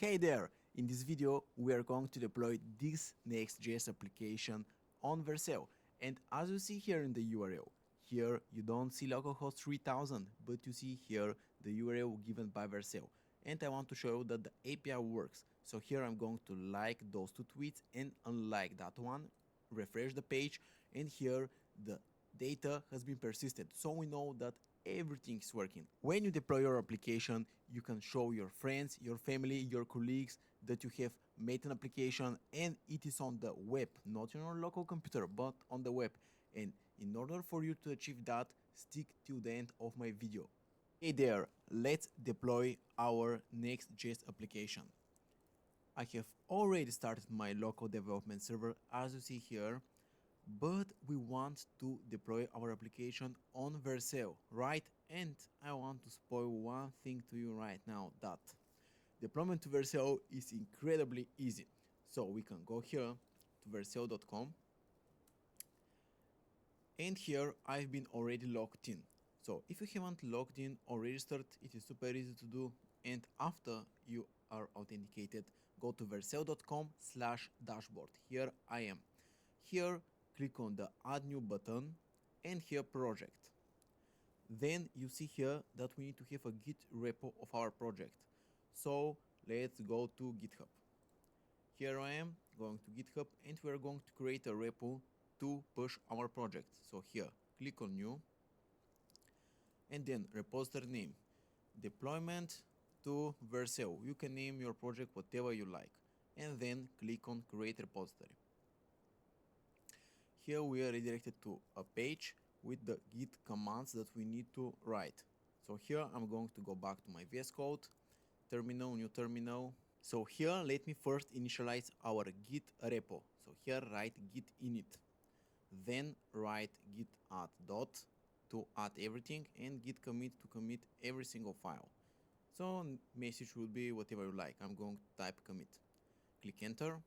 Hey there! In this video we are going to deploy this Next.js application on Vercel, and as you see here in the URL, here you don't see localhost 3000, but you see here the URL given by Vercel, and I want to show you that the API works. So here I'm going to like those two tweets and unlike that one, refresh the page, and here the data has been persisted, so we know that everything is working. When you deploy your application, you can show your friends, your family, your colleagues that you have made an application and it is on the web, not on your local computer, but on the web. And in order for you to achieve that, stick till the end of my video. Hey there, let's deploy our Next.js application. I have already started my local development server, as you see here, but we want to deploy our application on Vercel, right? And I want to spoil one thing to you right now, that deployment to Vercel is incredibly easy. So we can go here to vercel.com, and here I've been already logged in. So if you haven't logged in or registered, it is super easy to do, and after you are authenticated, go to vercel.com/dashboard. Here I am. Here click on the add new button and here project. Then you see here that we need to have a git repo of our project. So let's go to GitHub. Here I am going to GitHub and we are going to create a repo to push our project. So here click on new and then repository name, deployment to Vercel. You can name your project whatever you like and then click on create repository. Here we are redirected to a page with the git commands that we need to write. So here I'm going to go back to my VS Code, terminal, new terminal. So here let me first initialize our git repo. So here write git init, then write git add dot to add everything and git commit to commit every single file. So message will be whatever you like. I'm going to type commit. Click enter.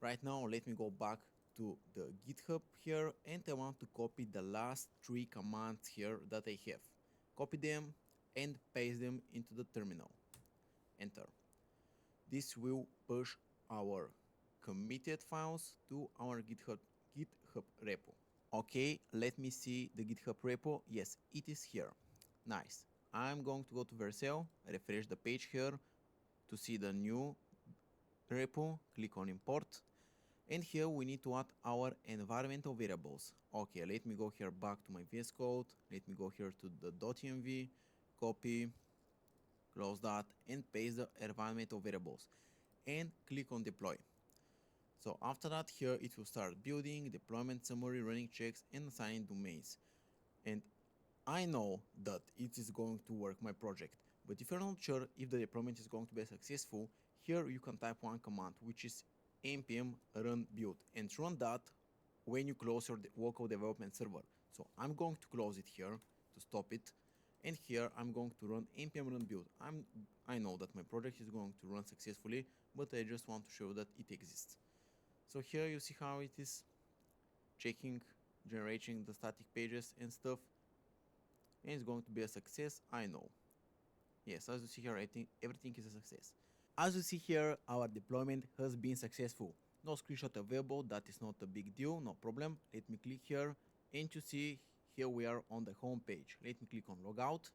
Right now let me go back to the GitHub here and I want to copy the last three commands here that I have. Copy them and paste them into the terminal. Enter. This will push our committed files to our GitHub repo. Okay, let me see the GitHub repo. Yes, it is here. Nice. I'm going to go to Vercel, refresh the page here to see the new repo, click on import. And here we need to add our environmental variables. Okay, let me go here back to my VS Code. Let me go here to the .env, copy, close that, and paste the environmental variables. And click on deploy. So after that, here it will start building, deployment summary, running checks, and assigning domains. And I know that it is going to work my project. But if you're not sure if the deployment is going to be successful, here you can type one command, which is npm run build, and run that when you close your local development server. So I'm going to close it here to stop it, and here I'm going to run npm run build. I know that my project is going to run successfully, but I just want to show that it exists. So here you see how it is checking, generating the static pages and stuff, and it's going to be a success. I know. Yes, as you see here, I think everything is a success. As you see here, our deployment has been successful. No screenshot available, that is not a big deal, no problem. Let me click here and you see here we are on the home page. Let me click on logout.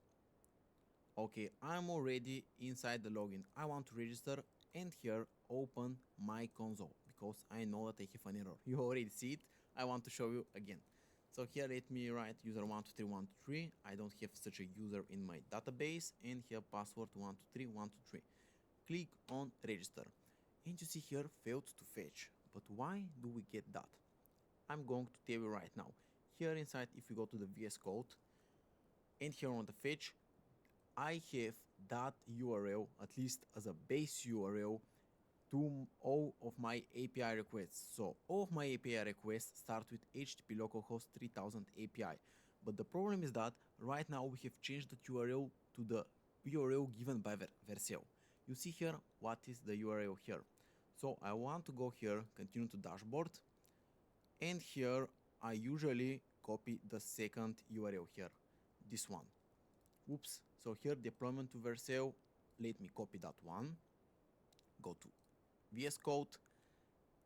Okay, I'm already inside the login. I want to register and here open my console because I know that I have an error. You already see it. I want to show you again. So here let me write user 123123. I don't have such a user in my database, and here password 123123. Click on register and you see here failed to fetch. But why do we get that? I'm going to tell you right now. Here inside, if you go to the VS Code and here on the fetch, I have that URL, at least as a base URL, to all of my API requests. So all of my API requests start with HTTP localhost 3000 API. But the problem is that right now we have changed the URL to the URL given by Vercel. You see here what is the URL here. So I want to go here, continue to dashboard, and here I usually copy the second URL here, this one. Oops, so here deployment to Vercel, let me copy that one. go to VS Code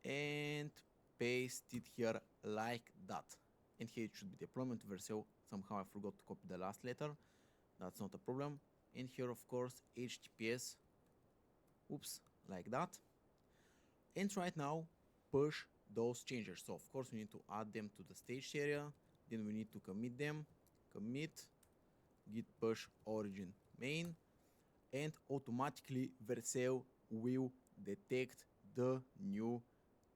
and paste it here like that. And here it should be deployment Vercel. Somehow I forgot to copy the last letter. That's not a problem. And here, of course, HTTPS. Oops, like that. And right now, push those changes. So of course we need to add them to the stage area. Then we need to commit them. Commit git push origin main, and automatically Vercel will detect the new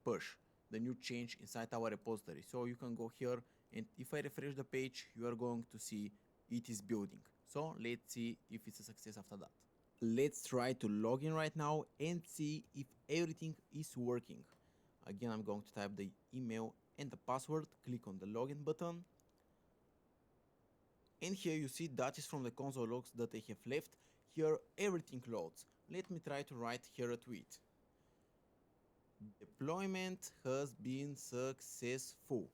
push, the new change inside our repository. So you can go here, and if I refresh the page, you are going to see it is building. So let's see if it's a success after that. Let's try to log in right now and see if everything is working. Again, I'm going to type the email and the password, click on the login button. And here you see that is from the console logs that I have left. Here everything loads. Let me try to write here a tweet. Deployment has been successful.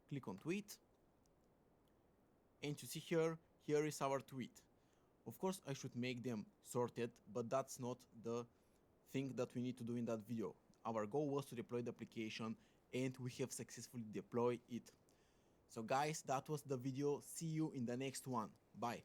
Click on tweet. And you see here is our tweet. Of course I should make them sorted, but that's not the thing that we need to do in that video. Our goal was to deploy the application, and we have successfully deployed it. So guys, that was the video. See you in the next one. Bye.